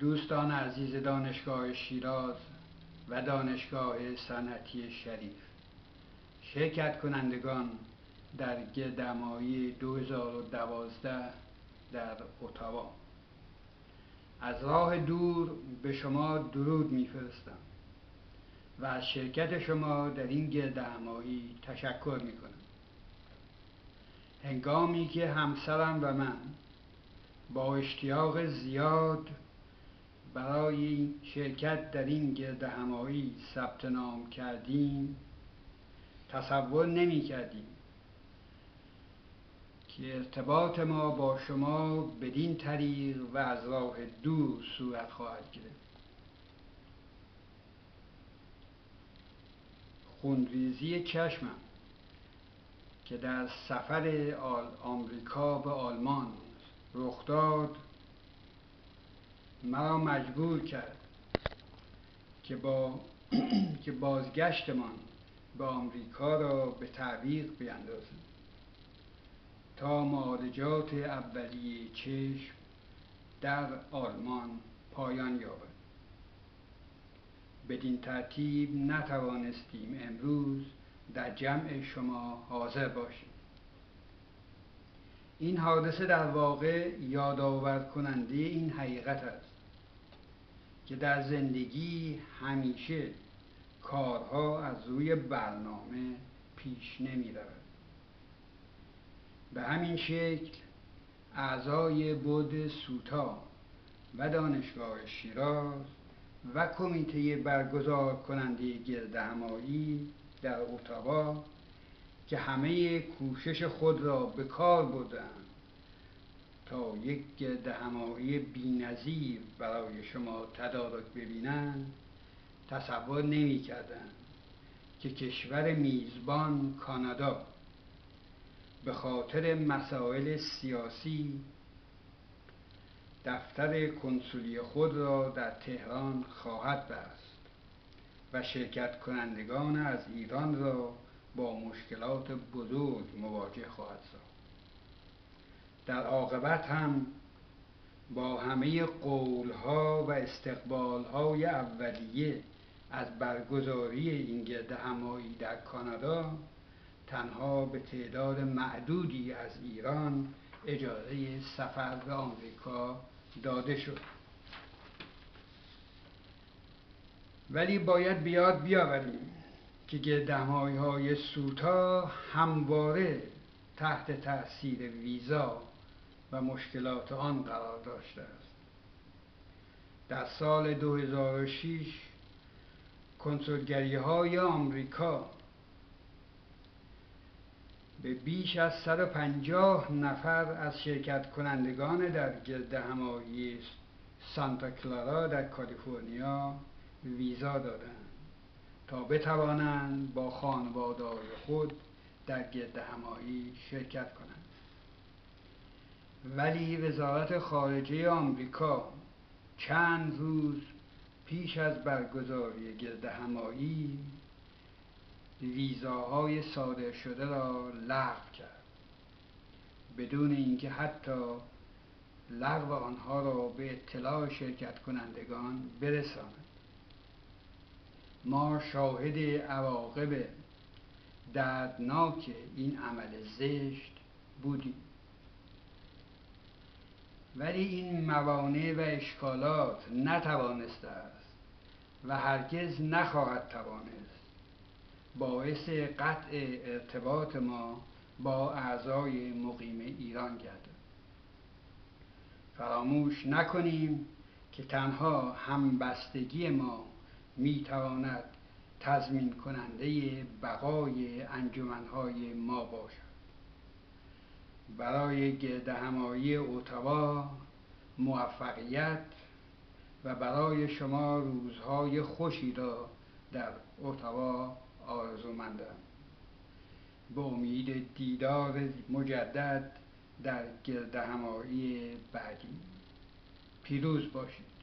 دوستان عزیز دانشگاه شیراز و دانشگاه صنعتی شریف، شرکت کنندگان در گردهمایی 2012 در اتاوا، از راه دور به شما درود میفرستم و از شرکت شما در این گردهمایی تشکر میکنم. هنگامی که همسرم و من با اشتیاق زیاد برای شرکت در این گردهمایی ثبت نام کردیم، تصور نمی کردیم که ارتباط ما با شما بدین طریق و از راه دور صورت خواهد گرفت. خونریزی چشمم که در سفر آمریکا به آلمان رخ داد مرا مجبور کرد که بازگشتمان به آمریکا را به تعویق بیندازم تا معالجات اولیه چشم در آلمان پایان یابد. بدین ترتیب نتوانستیم امروز در جمع شما حاضر باشیم. این حادثه در واقع یادآور کننده این حقیقت است که در زندگی همیشه کارها از روی برنامه پیش نمی رود. به همین شکل اعضای بورد سوتا و دانشگاه شیراز و کمیته برگزار کننده گردهمایی در اتاوا که همه کوشش خود را به کار بردند تا یک گردهمایی بی‌نظیر برای شما تدارک ببینند، تصور نمی‌کردند که کشور میزبان کانادا به خاطر مسائل سیاسی دفتر کنسولی خود را در تهران خواهد بست و شرکت کنندگان از ایران را با مشکلات بزرگ مواجه خواهد ساخت. در عاقبت هم با همه قولها و استقبالهای اولیه از برگزاری این گردهمایی در کانادا، تنها به تعداد معدودی از ایران اجازه سفر به آمریکا داده شد. ولی باید به یاد بیاوریم که گردهمایی‌های سوتا همواره تحت تأثیر ویزا و مشکلات آن قرار داشته است. در سال 2006 کنسولگری‌های آمریکا به بیش از 150 نفر از شرکت کنندگان در گردهمایی سانتا کلارا در کالیفرنیا ویزا دادند تا بتوانند با خانواده‌های خود در گردهمایی شرکت کنند. ولی وزارت خارجه آمریکا چند روز پیش از برگزاری گردهمایی ویزاهای صادر شده را لغو کرد، بدون اینکه حتی لغو آنها را به اطلاع شرکت کنندگان برساند. ما شاهد عواقب دردناک این عمل زشت بودیم. ولی این موانع و اشکالات نتوانسته است و هرگز نخواهد توانست باعث قطع ارتباط ما با اعضای مقیم ایران گردد. فراموش نکنیم که تنها همبستگی ما میتواند تضمین کننده بقای انجمنهای ما باشد. برای گردهمایی اتاوا موفقیت و برای شما روزهای خوشی را در اتاوا آرزومندم. به امید دیدار مجدد در گردهمایی بعدی. پیروز باشید.